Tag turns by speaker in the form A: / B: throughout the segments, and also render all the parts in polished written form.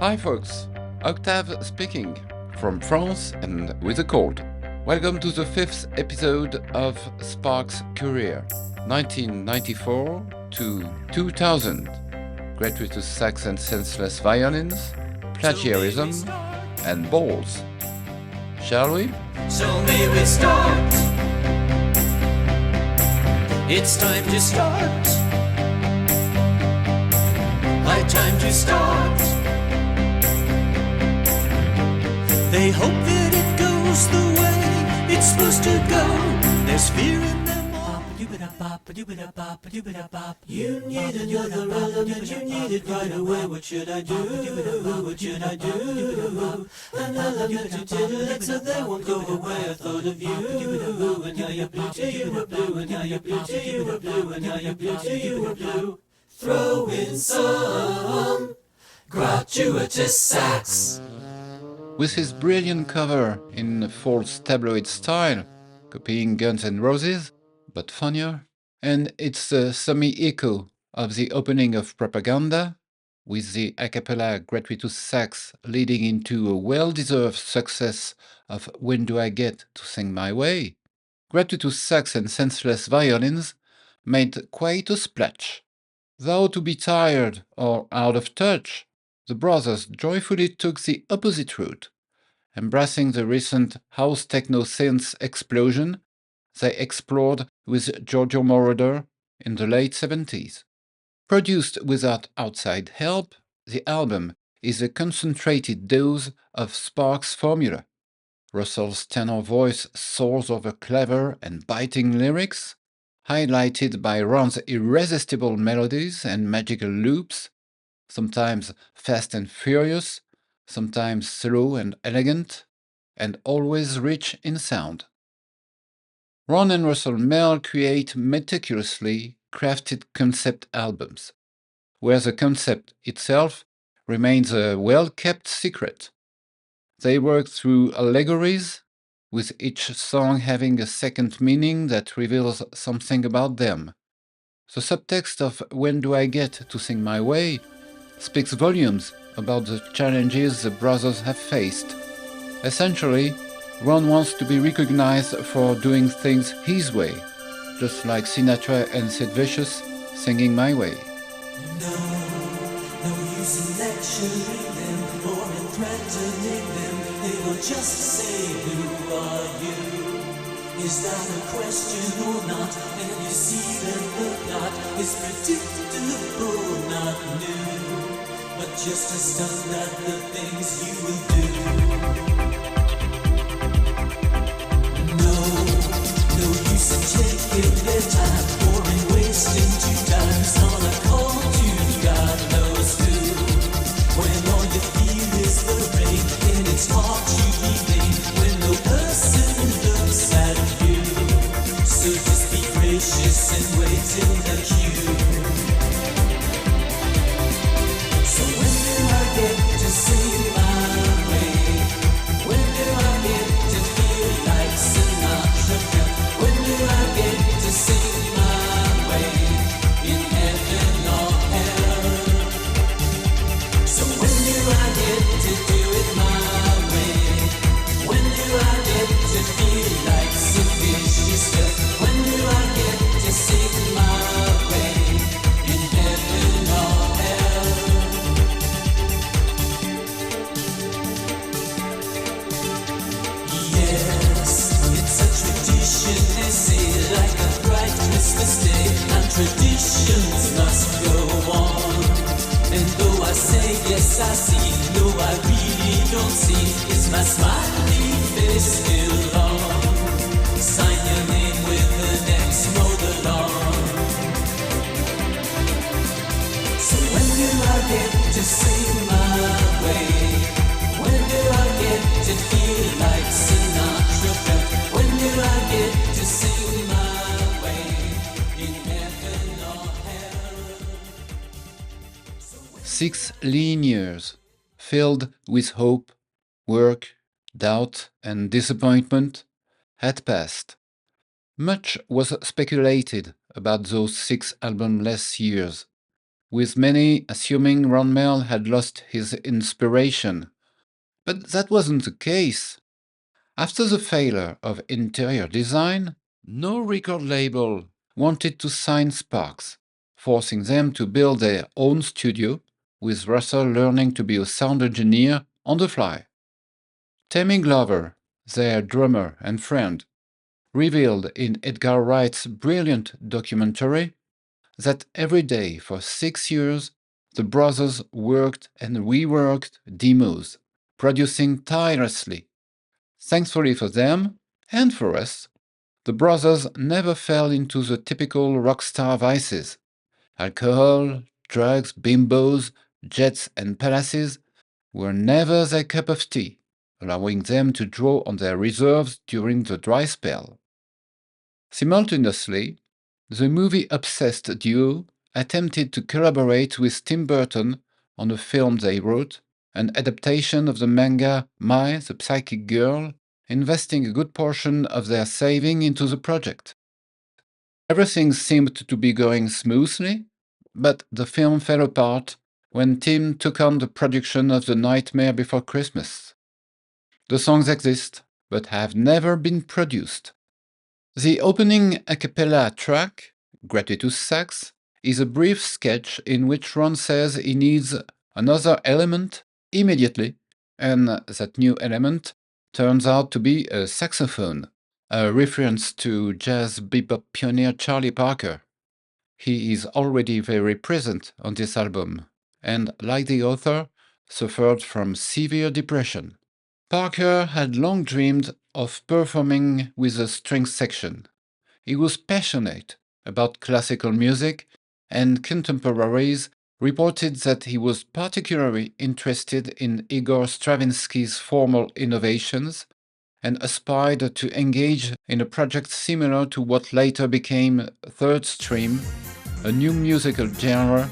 A: Hi folks, Octave speaking, from France and with a cold. Welcome to the 5th episode of Spark's career, 1994 to 2000. Gratuitous Sax and Sensless Violins, Plagiarism, and Balls. Shall we?
B: So may we start. It's time to start. High time to start. They hope that it goes the way it's supposed to go. There's fear in them all. You need another rhythm and you need it right away. What should I do? What should I do? And I love you to diddle it so they won't go away. I thought of you, and now you're blue till you were blue, and now you're blue till you were blue, and now you're blue till you were blue. Throw in some gratuitous sax.
A: With his brilliant cover in false tabloid style, copying Guns N' Roses, but funnier, and it's a semi-echo of the opening of Propaganda, with the a cappella Gratuitous Sax leading into a well-deserved success of When Do I Get to Sing My Way, Gratuitous Sax and Senseless Violins made quite a splash. Though to be tired or out of touch, the brothers joyfully took the opposite route. Embracing the recent house techno synth explosion, they explored with Giorgio Moroder in the late 70s. Produced without outside help, the album is a concentrated dose of Sparks' formula. Russell's tenor voice soars over clever and biting lyrics, highlighted by Ron's irresistible melodies and magical loops, sometimes fast and furious, sometimes slow and elegant, and always rich in sound. Ron and Russell Mell create meticulously crafted concept albums, where the concept itself remains a well-kept secret. They work through allegories, with each song having a second meaning that reveals something about them. The subtext of When Do I Get to Sing My Way speaks volumes about the challenges the brothers have faced. Essentially, Ron wants to be recognized for doing things his way, just like Sinatra and Sid Vicious singing My Way.
B: No use in lecturing them or in threatening them. They will just say, who are you? Is that a question or not? And you see that the plot is predictable, not new, but just a stunt at the things you will do. No use in taking their time or in wasting 2 times on a call to God knows who. When all you feel is the rain and it's hard to be vain when no person looks at you. So just be gracious and wait in the queue. So when do I get to sing my way? When do I get to feel like Sinatra? When do I get to sing my way in heaven or hell? So when do I get to do it my way? When do I get to feel like Sid Vicious? When do I get to sing my way in heaven or hell? Yes, it's a tradition, they say, like a bright Christmas day, and traditions must go on. And though I say yes, I see, no, I really don't see, is my smiley face still on? Sign your name with the next mow the lawn. So when do I get to sing my way? When do I get to feel like Sinatra? When do I get to sing my way in heaven or hell?
A: 6 lean years, filled with hope, work, doubt, and disappointment, had passed. Much was speculated about those 6 albumless years. with many assuming Ron Mel had lost his inspiration. But that wasn't the case. After the failure of Interior Design, no record label wanted to sign Sparks, forcing them to build their own studio, with Russell learning to be a sound engineer on the fly. Tammy Glover, their drummer and friend, revealed in Edgar Wright's brilliant documentary that every day for 6 years the brothers worked and reworked demos, producing tirelessly. Thankfully for them, and for us, the brothers never fell into the typical rock star vices. Alcohol, drugs, bimbos, jets, and palaces were never their cup of tea, allowing them to draw on their reserves during the dry spell. Simultaneously, the movie-obsessed duo attempted to collaborate with Tim Burton on a film they wrote, an adaptation of the manga Mai, the Psychic Girl, investing a good portion of their saving into the project. Everything seemed to be going smoothly, but the film fell apart when Tim took on the production of The Nightmare Before Christmas. The songs exist, but have never been produced. The opening a cappella track, Gratuitous Sax, is a brief sketch in which Ron says he needs another element immediately, and that new element turns out to be a saxophone, a reference to jazz bebop pioneer Charlie Parker. He is already very present on this album, and, like the author, suffered from severe depression. Parker had long dreamed of performing with a string section. He was passionate about classical music, and contemporaries reported that he was particularly interested in Igor Stravinsky's formal innovations and aspired to engage in a project similar to what later became Third Stream, a new musical genre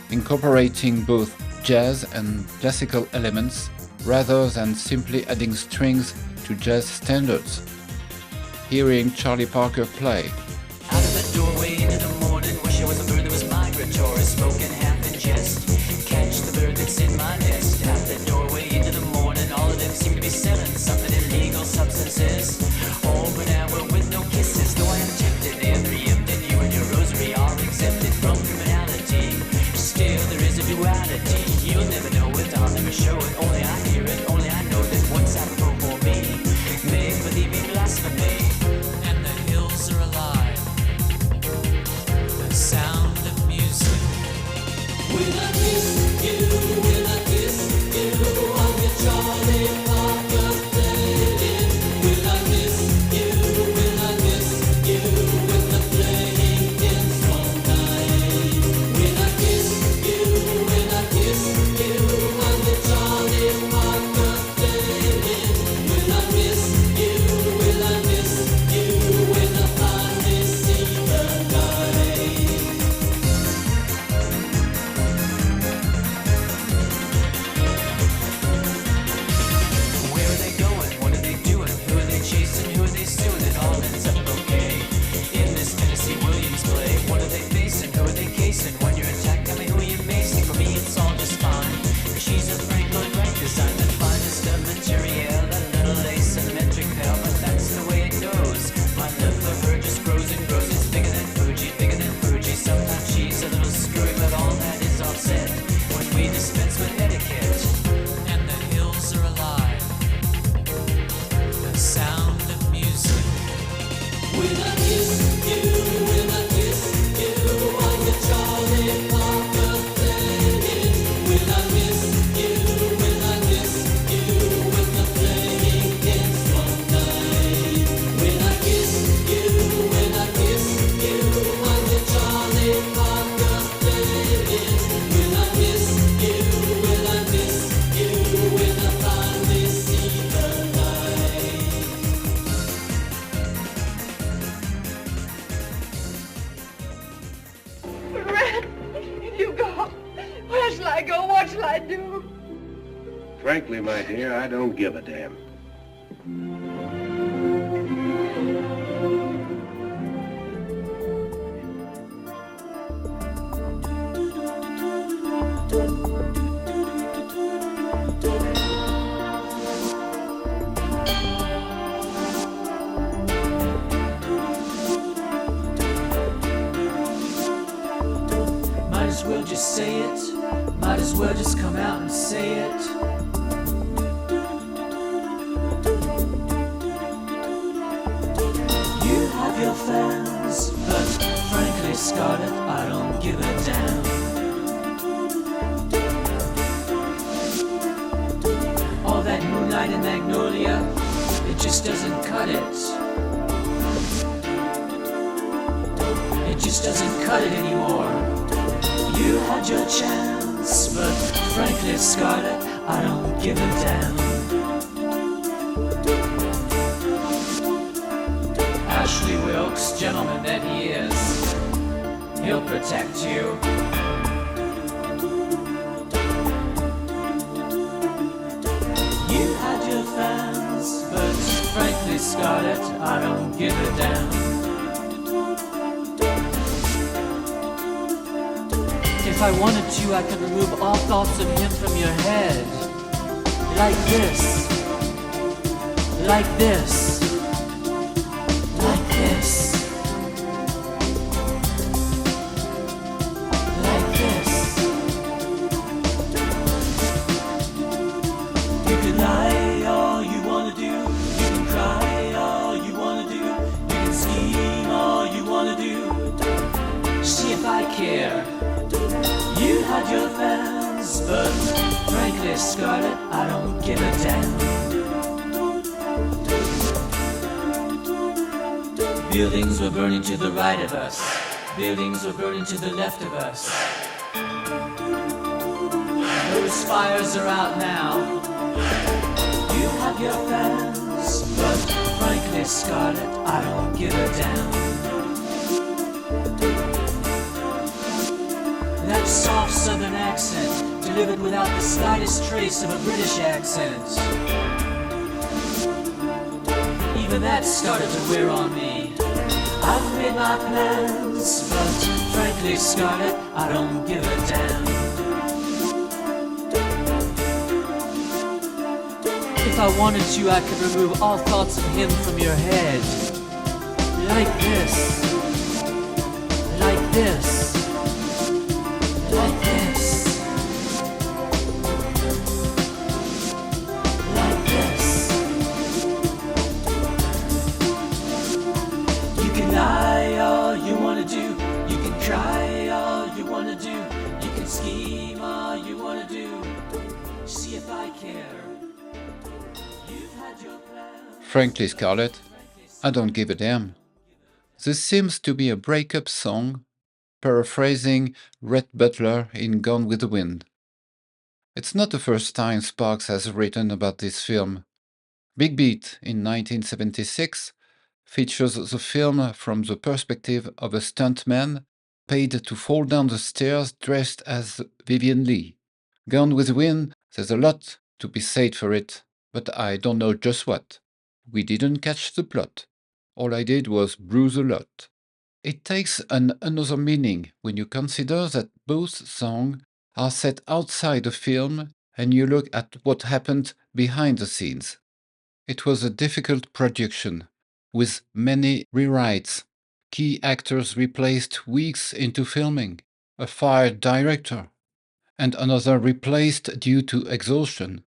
A: incorporating both jazz and classical elements rather than simply adding strings to jazz standards. Hearing Charlie Parker play.
B: Out of the doorway into the morning, wish I was a bird that was migratory, spoken half in jest. Catch the bird that's in my nest. Out the doorway into the morning, all of them seem to be selling something illegal substances. Oh, but now we're with no kisses. Though I am tempted, they are preempted. You and your rosary are exempted from criminality. Still, there is a duality. You'll never know it, I'll never show it. Only I hear it, only I know that what's apropos for me. Make believing blasphemy. And the hills are alive. The sound of music. When I kiss you, when I kiss you, I'll get Charlie Parker playing. When I kiss you, when I kiss you, when the playing ends all night. When I kiss you, when I kiss you, I'll get Charlie Parker playing. When I miss you, when I miss you, when I finally see the light. Where are they going? What are they doing? Who are they chasing? Who are they suing? It all ends up okay. In this Tennessee Williams play, what are they facing? Who are they casing? When you're attacked, tell me who you're facing. For me, it's all just fine. She's a Frank Lloyd Wright design, the finest of material, a little lace and a metric bell, but that's the way it goes. My love for her just grows and grows. It's bigger than Fuji, bigger than Fuji. Sometimes she's a little screwy, but all that is offset when we dispense with etiquette. And the hills are alive. The sound of music. When I kiss you, when I kiss you, I'm the Charlie Parker playing. When I miss you, when I miss you, when the playing ends one night. When I kiss you, when I kiss you, I'm the Charlie Parker playing. When I miss you, when I miss you, when I finally see the light.
C: Red, you go. Where shall I go? What shall I do?
D: Frankly, my dear, I don't give a damn.
B: just say it. Might as well just come out and say it. You have your fans, but frankly, Scarlett, I don't give a damn. All that moonlight and magnolia, it just doesn't cut it. It just doesn't cut it anymore. You had your chance, but frankly, Scarlett, I don't give a damn. Ashley Wilkes, gentleman that he is, he'll protect you. You had your fans, but frankly, Scarlett, I don't give a damn. If I wanted to, I could remove all thoughts of him from your head. Like this. Like this. Like this. Like this. You can lie all you wanna do. You can cry all you wanna do. You can scheme all you wanna do. See if I care. You had your fans, but frankly, Scarlett, I don't give a damn. Buildings were burning to the right of us. Buildings were burning to the left of us. Those fires are out now. You have your fans, but frankly, Scarlett, I don't give a damn. That soft southern accent, delivered without the slightest trace of a British accent. Even that started to wear on me. I've made my plans, but frankly, Scarlett, I don't give a damn. If I wanted to, I could remove all thoughts of him from your head. Like this. Like this. Like this. Like this. You can lie all you wanna do. You can cry all you wanna do. You can scheme all you wanna do. See if I care. You've had your plan.
A: Frankly, Scarlett, I don't give a damn. This seems to be a breakup song, paraphrasing Rhett Butler in Gone with the Wind. It's not the first time Sparks has written about this film. Big Beat in 1976 features the film from the perspective of a stuntman paid to fall down the stairs dressed as Vivian Leigh. Gone with the Wind, there's a lot to be said for it, but I don't know just what. We didn't catch the plot. All I did was bruise a lot. It takes another meaning when you consider that both songs are set outside the film and you look at what happened behind the scenes. It was a difficult production, with many rewrites, key actors replaced weeks into filming, a fired director, and another replaced due to exhaustion.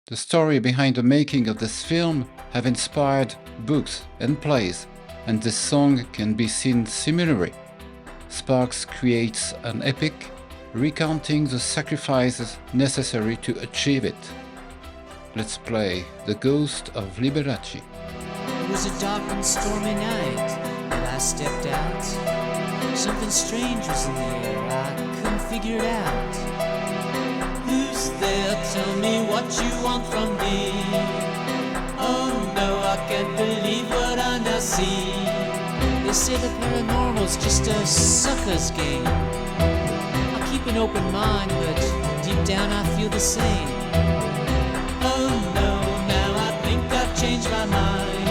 A: The story behind the making of this film have inspired books and plays, and this song can be seen similarly. Sparks creates an epic, recounting the sacrifices necessary to achieve it. Let's play The Ghost of Liberace.
B: It was a dark and stormy night that I stepped out. Something strange was in the air, I couldn't figure it out. Who's there? Tell me what you want from me. Oh no, I can't believe what I now see. They say the paranormal's just a sucker's game. I keep an open mind, but deep down I feel the same. Oh no, now I think I've changed my mind.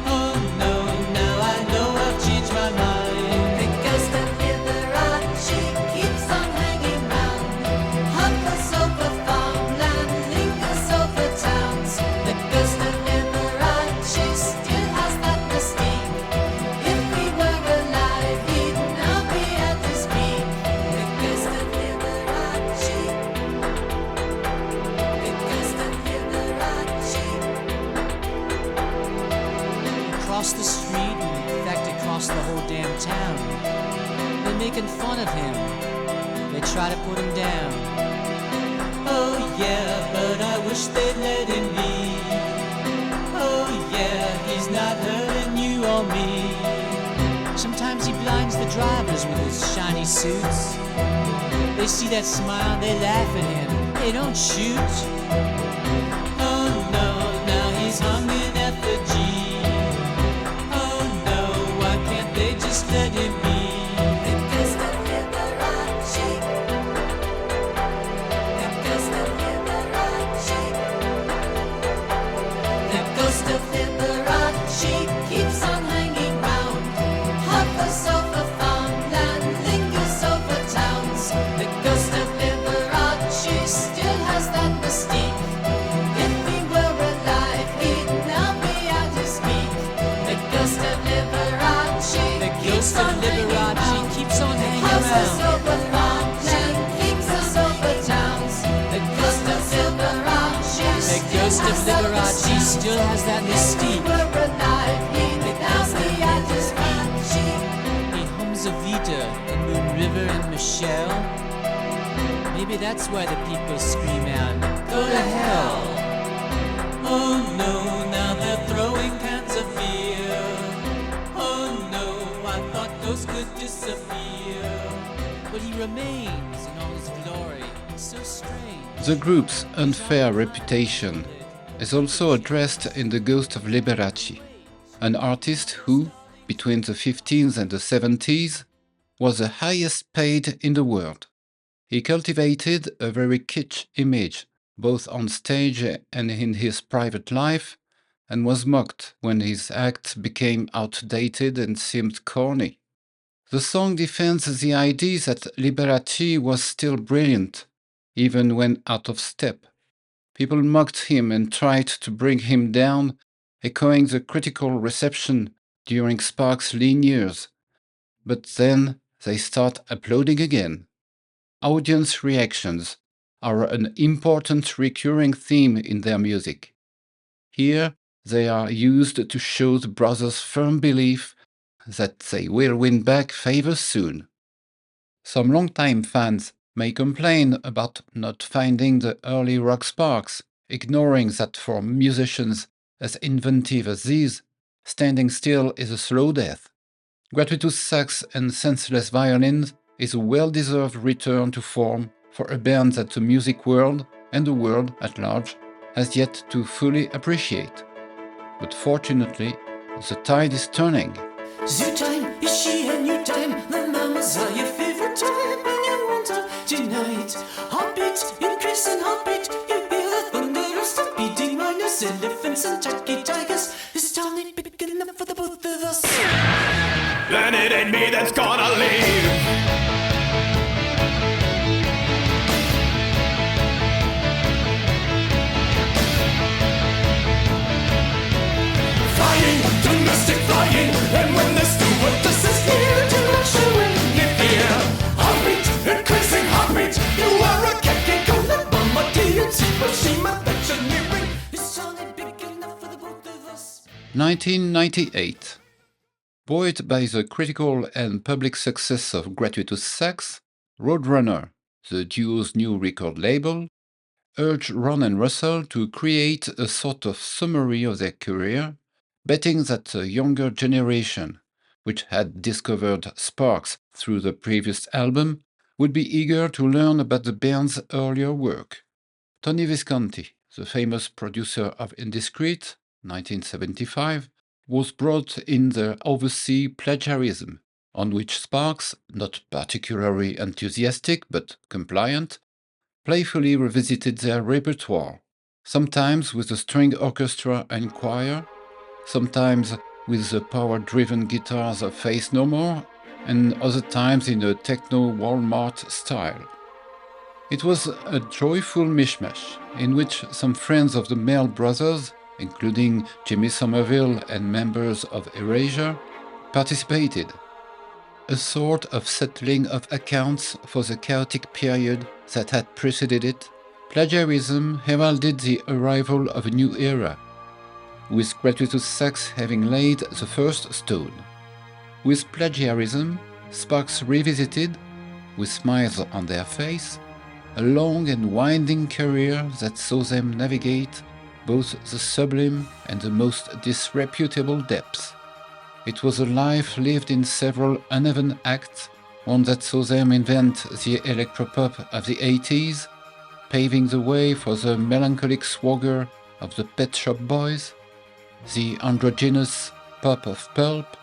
B: Oh no, now I know I've changed my mind.
E: The ghost of Liberace keeps on hanging round, hovers over farmland, lingers over towns. The ghost of Liberace still has that mystique. If he were alive, he'd now be at his peak. The ghost of
F: fun of him. They try to put him down.
B: Oh yeah, but I wish they'd let him be. Oh yeah, he's not hurting you or me.
F: Sometimes he blinds the drivers with his shiny suits. They see that smile, they laugh at him. They don't shoot.
B: Oh no, now he's hung in effigy. Oh no, why can't they just let him be?
E: The Ghost of Liberace. The Ghost of Liberace. The Ghost of Liberace keeps on hanging round. Hovers over farmland, lingers over towns. The Ghost of Liberace still has that mystique. If he were alive, he'd now be at his peak. The Ghost of Liberace.
F: The Ghost of Liberace keeps on hanging
E: Houses
F: around.
E: over farmland, lingers over towns. The Ghost of Liberace.
F: The Ghost of Liberace still has that mystique.
E: We're alive, he'd now be at his peak.
F: He hums Evita and Moon River and Michelle. Maybe that's why the people scream out, "Go to hell!"
B: Oh no, now they're throwing cans of beer. Oh no, I thought those could disappear.
F: But he remains in all his glory. It's so strange.
A: The group's unfair reputation is also addressed in The Ghost of Liberace, an artist who, between the 15s and the 70s, was the highest paid in the world. He cultivated a very kitsch image, both on stage and in his private life, and was mocked when his acts became outdated and seemed corny. The song defends the idea that Liberace was still brilliant, even when out of step. People mocked him and tried to bring him down, echoing the critical reception during Sparks' lean years. But then they start applauding again. Audience reactions are an important recurring theme in their music. Here, they are used to show the brothers' firm belief that they will win back favor soon. Some longtime fans may complain about not finding the early rock sparks, ignoring that for musicians as inventive as these, standing still is a slow death. Gratuitous Sax and Sensless Violins is a well-deserved return to form for a band that the music world and the world at large has yet to fully appreciate. But fortunately, the tide is turning.
B: Zoo time, is she a new time? The mamas are your favorite time when you want her tonight. Heartbeat, increasing heartbeat. You hear the thunder of stop beating minus elephants and tacky tigers. This town ain't big enough for the both of us. Then it ain't me that's gonna leave. Flying, domestic flying, and when the stewardess is here to usher in the fear. Heartbeat, increasing heartbeat, you are a khaki-colored mama, TNT, Hiroshima, electioneering. This town ain't big enough for the both of us.
A: 1998. Buoyed by the critical and public success of Gratuitous Sax, Roadrunner, the duo's new record label, urged Ron and Russell to create a sort of summary of their career, betting that the younger generation, which had discovered Sparks through the previous album, would be eager to learn about the band's earlier work. Tony Visconti, the famous producer of Indiscreet, 1975, was brought in to oversee Plagiarism, on which Sparks, not particularly enthusiastic but compliant, playfully revisited their repertoire, sometimes with a string orchestra and choir, sometimes with the power-driven guitars of Faith No More, and other times in a techno-Walmart style. It was a joyful mishmash, in which some friends of the Mel brothers, including Jimmy Sommerville and members of Erasure, participated. A sort of settling of accounts for the chaotic period that had preceded it, Plagiarism heralded the arrival of a new era, with Gratuitous Sax having laid the first stone. With Plagiarism, Sparks revisited, with smiles on their face, a long and winding career that saw them navigate both the sublime and the most disreputable depths. It was a life lived in several uneven acts, one that saw them invent the electropop of the 80s, paving the way for the melancholic swagger of the Pet Shop Boys, the androgynous pop of Pulp,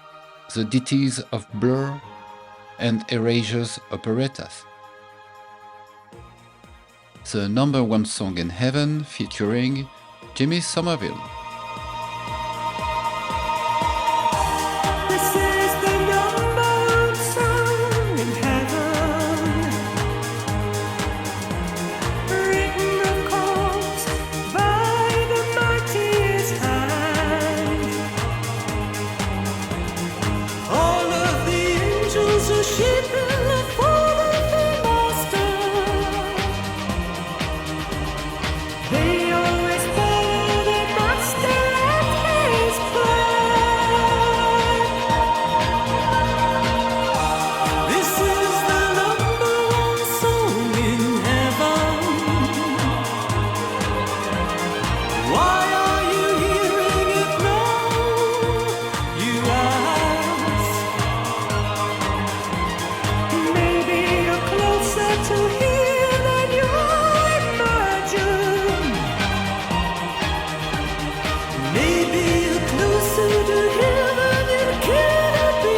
A: the ditties of Blur, and Erasure's operettas. The number one song in heaven featuring Jimmy Sommerville.
B: This is the number one song in heaven, written of course by the mightiest hand. All of the angels are shipping the fallen master. They always follow the master at his plan. This is the number one song in heaven. Why are you hearing it now? You ask. Maybe you're closer to here than you imagine. Maybe you're closer to here than you can be.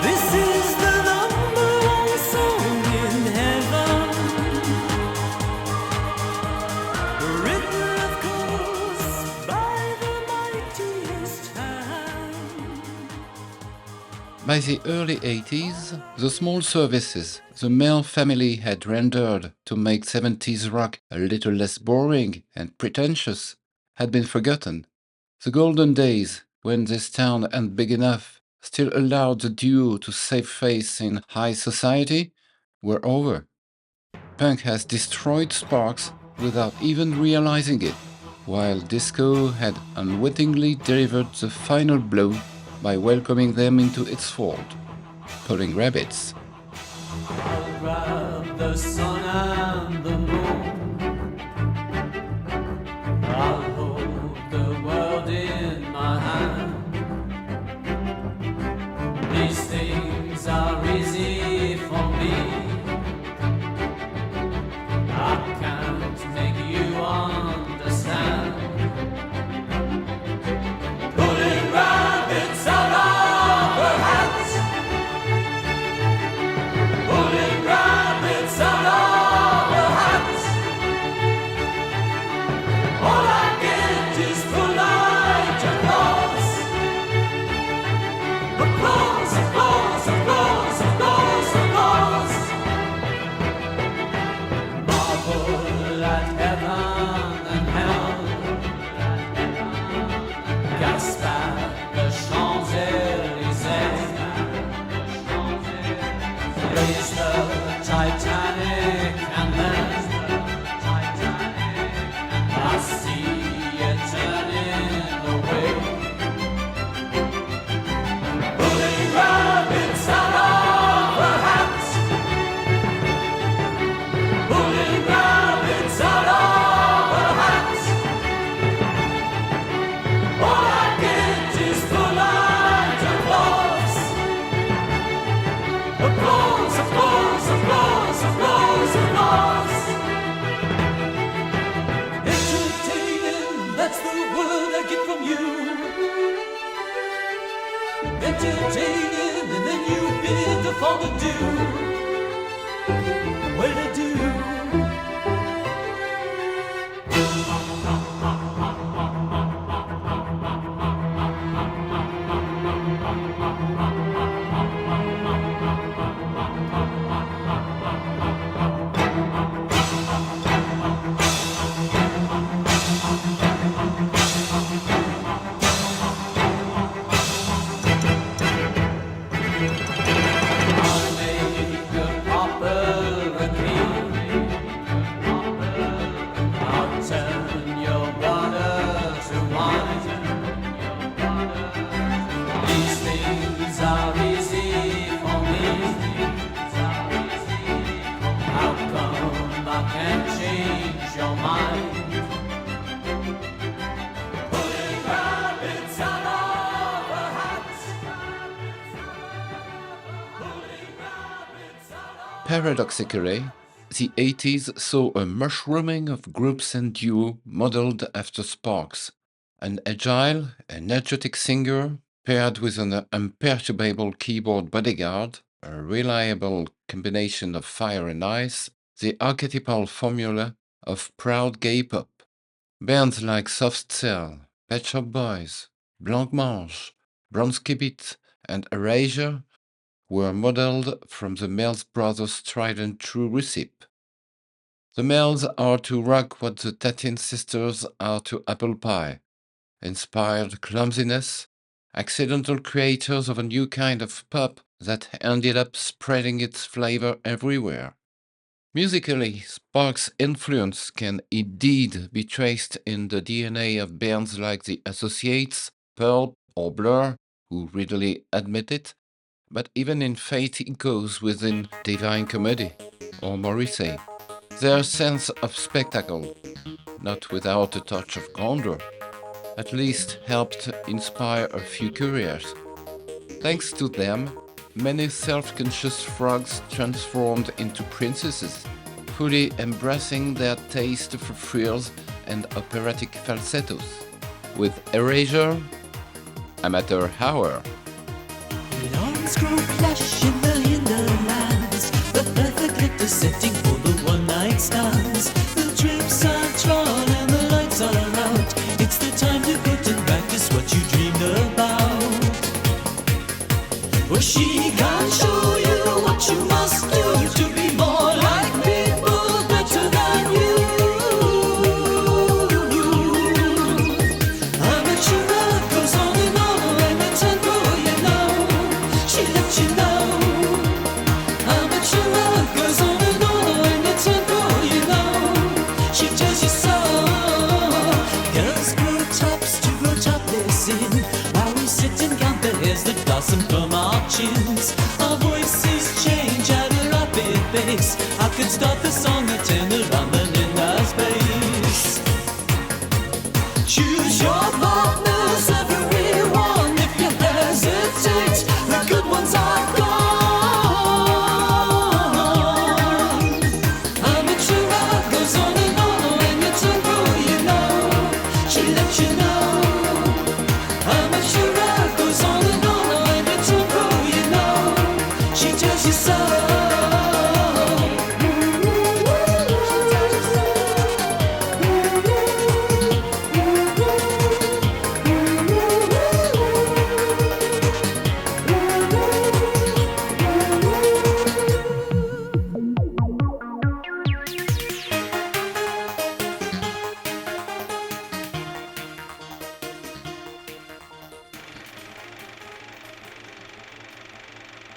B: This is the number one song in heaven, written of course by the mightiest hand.
A: By the early 80s, the small services the Male Family had rendered to make 70s rock a little less boring and pretentious had been forgotten. The golden days, when this town and big enough still allowed the duo to save face in high society, were over. Punk has destroyed Sparks without even realizing it, while disco had unwittingly delivered the final blow by welcoming them into its fold, pulling rabbits.
B: I'll grab the sun and the moon. I'll hold the world in my hand. These things are easy for me. I can't make you understand. Pulling rabbits out of her hands. Pulling rabbits out of her hands. All I get is polite applause. Applause, applause, applause, applause, applause. Marvel at heaven and hell. Gasp at the Champs-Élysées. Raise the Titanic and then I see it turning away. Pulling rabbits out of her hands. Pulling rabbits out of her hands. All I get is polite applause. entertaining, and then you bid the fondue. What to do?
A: Paradoxically, the 80s saw a mushrooming of groups and duos modeled after Sparks, an agile, energetic singer paired with an imperturbable keyboard bodyguard, a reliable combination of fire and ice, the archetypal formula of proud gay pop. Bands like Soft Cell, Pet Shop Boys, Blancmange, Bronski Beat, and Erasure were modeled from the Mills Brothers' tried and true recipe. The Mills are to rock what the Tatin sisters are to apple pie, inspired clumsiness, accidental creators of a new kind of pop that ended up spreading its flavor everywhere. Musically, Sparks' influence can indeed be traced in the DNA of bands like the Associates, Pulp, or Blur, who readily admit it, but even in Fate echoes within Divine Comedy or Morrissey. Their sense of spectacle, not without a touch of grandeur, at least helped inspire a few couriers. Thanks to them, many self-conscious frogs transformed into princesses, fully embracing their taste for frills and operatic falsettos. With Erasure, Amateur Hour.
B: Arms grow flash in the hinterlands, the perfect glitter setting for the one-night stands. The trips are drawn and the lights are out. It's the time to put in practice what you dreamed about. Well, she can show you what you must do to be more like people, better than you. Amateur love goes on and on, and the tempo, you know, she lets you know. Amateur love goes on and on, and the tempo, you know, she tells you so. Girls grow tops to grow topless in, while we sit and count the hairs that blossom from our chins. Our voices change at a rapid pace. I could start the song at tenor on the Linda's bass. Choose your partners, everyone. If you hesitate, the good ones are gone. Amateur love goes on and on, and your tempo, you know, she lets you know. Amateur love goes on and on, and your tempo, you know, she tells you so.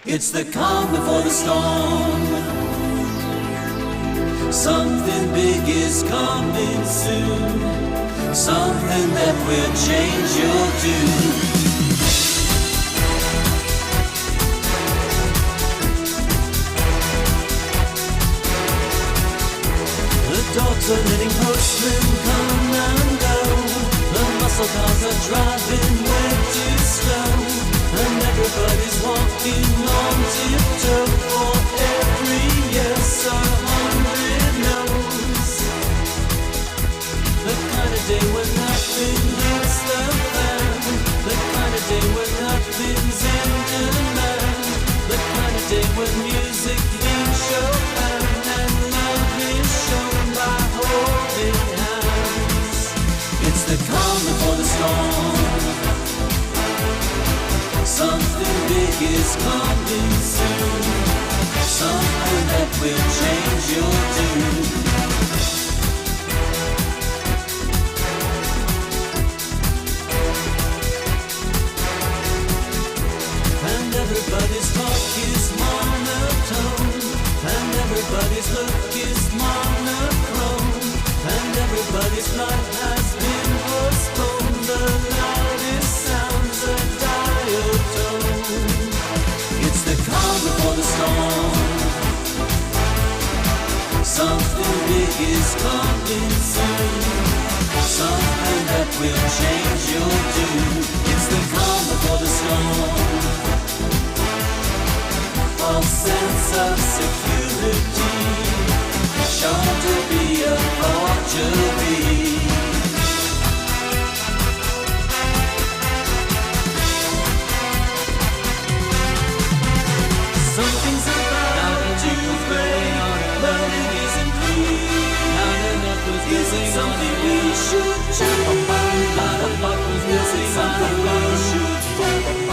B: It's the calm before the storm. Something big is coming soon. Something that will change your tune. The dogs are letting postmen come and go. The muscle cars are driving way too slow. And everybody's walking on tiptoe for every yes 100 no's. The kind of day when nothing hits the fan. The kind of day when nothing's big is coming soon. Something that will change your tune. And everybody's talk is monotone, and everybody's look is monochrome, and everybody's life has been postponed. The loudest sounds a diatone. It's the calm before the storm. Something big is coming soon. Something that will change your tune. It's the calm before the storm. False sense of security, shown to be a forgery. Something's about to break, but it isn't clear. Is it something we should change? Is it something we should change?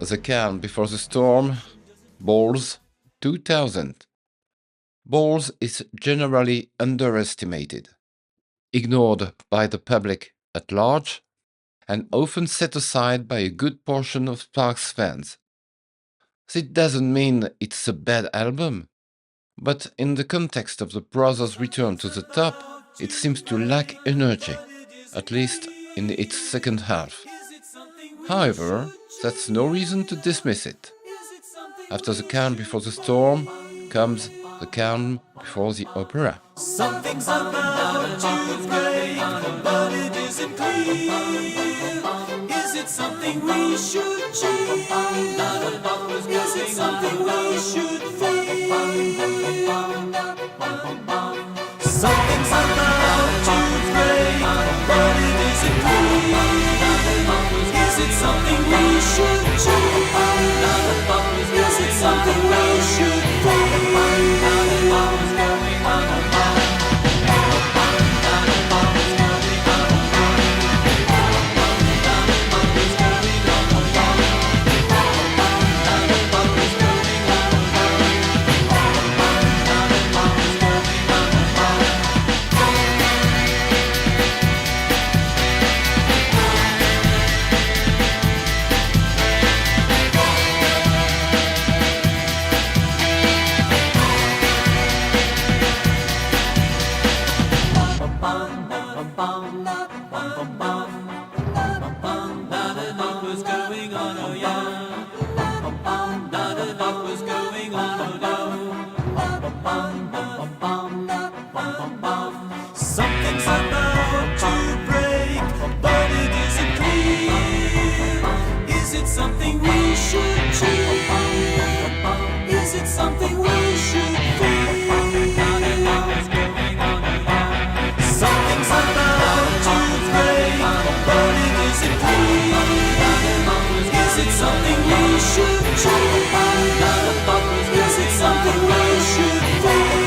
A: The Calm Before the Storm, Balls, 2000. Balls is generally underestimated, ignored by the public at large, and often set aside by a good portion of Sparks fans. This doesn't mean it's a bad album, but in the context of the brothers' return to the top, it seems to lack energy, at least in its second half. However, that's no reason to dismiss it. After the calm before the storm comes the calm before the opera.
B: Something's about to break, but it isn't clear. Is it something we should change? Is it something we should feel? Something's about to break, but it isn't clear. Is it something we should change? Is it something we should feel? Something's about to break, but it isn't clear. Is it something we should change? Is it something we should feel? Something's about to break, but it isn't clear. Is it something we should change? Is it something we should feel?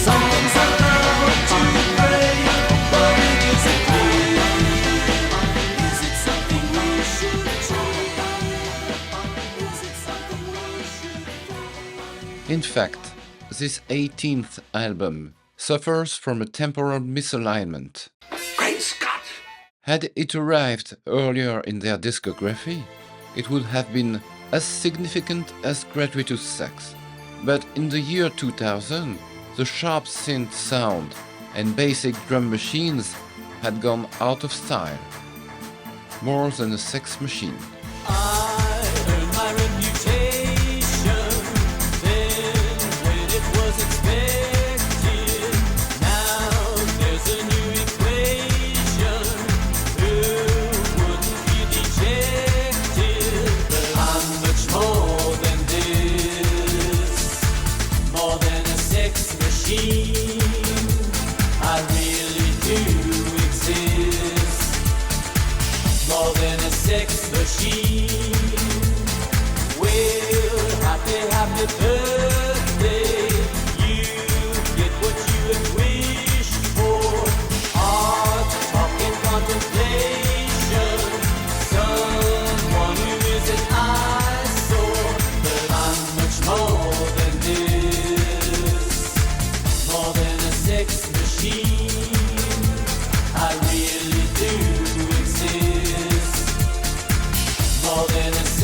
B: Something's about to break, but it isn't clear. Is it something we should change? Is it something we should feel?
A: In fact, this 18th album suffers from a temporal misalignment.
D: Great Scott!
A: Had it arrived earlier in their discography, it would have been as significant as Gratuitous Sax. But in the year 2000, the sharp synth sound and basic drum machines had gone out of style. More than a sex machine.
B: I earned my reputation then when it was expected. Now there's a new equation. Who wouldn't be dejected? But I'm much more than this, more than a sex machine. I really do exist, more than a sex machine. Well, happy birthday. You get what you had wished for.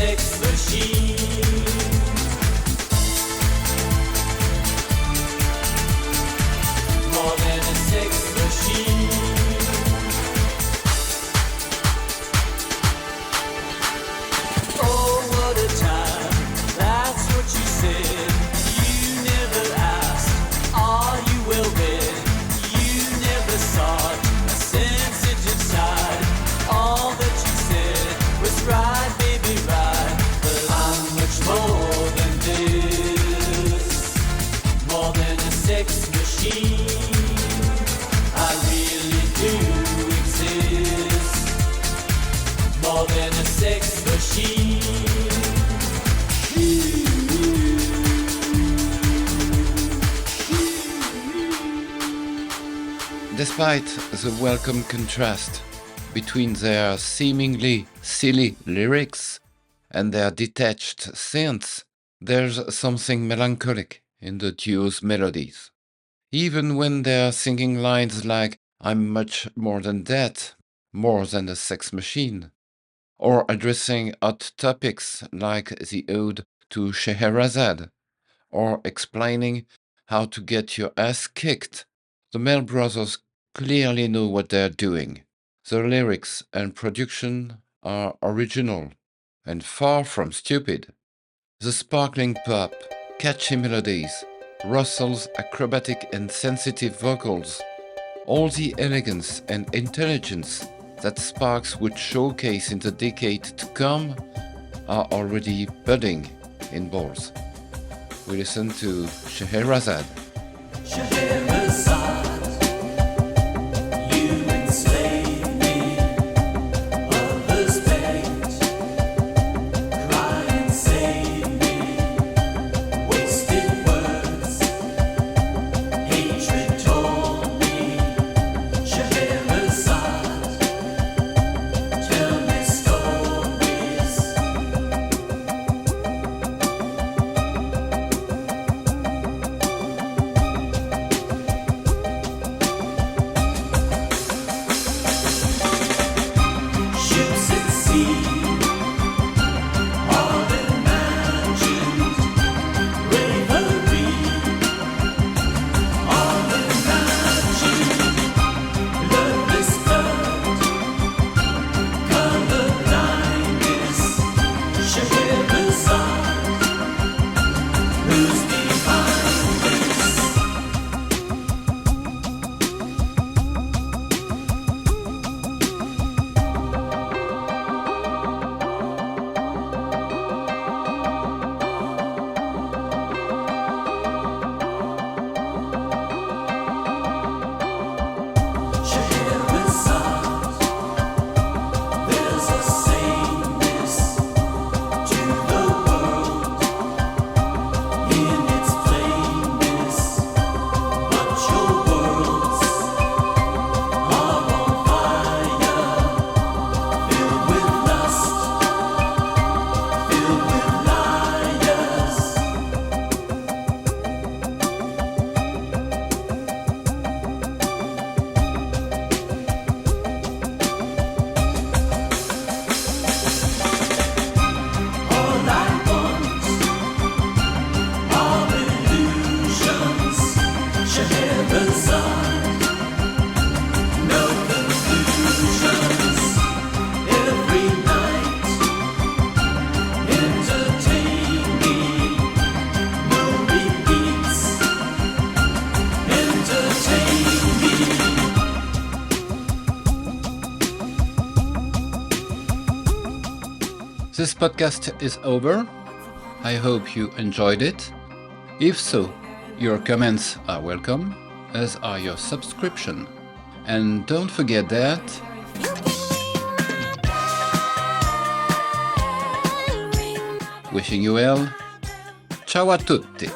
B: sex machine. More than a sex machine. Oh, what a time, that's what you said. You never asked, are you well read? You never sought a sensitive side. All that you said was right, baby, right. But I'm much more than this, more than a sex machine. I really do exist, more than a sex machine.
A: Despite the welcome contrast between their seemingly silly lyrics and their detached synths, there's something melancholic in the duo's melodies. Even when they're singing lines like "I'm much more than that, more than a sex machine," or addressing hot topics like the ode to Sheherazade, or explaining how to get your ass kicked, the Mel brothers clearly know what they're doing. The lyrics and production are original and far from stupid. The sparkling pop, catchy melodies, Russell's acrobatic and sensitive vocals, all the elegance and intelligence that Sparks would showcase in the decade to come are already budding in balls. We listen to Sheherazade.
B: Sheherazade, you enslave me. Others begged, cry and save me. Wasted words, hatred tore me. Sheherazade, tell me stories. Ships at sea, all imagined. Bravery, all imagined. Bloodless blood, color blindness. Sheherazade, who's behind this? Sheherazade, there's a sameness to the world in its plainness, but your worlds are on fire, filled with lust, filled with liars. All I want are illusions. Sheherazade, no conclusions. Every night, entertain me. No repeats, entertain me.
A: This podcast is over. I hope you enjoyed it. If so, your comments are welcome, as are your subscription. And don't forget that wishing you well. Ciao a tutti.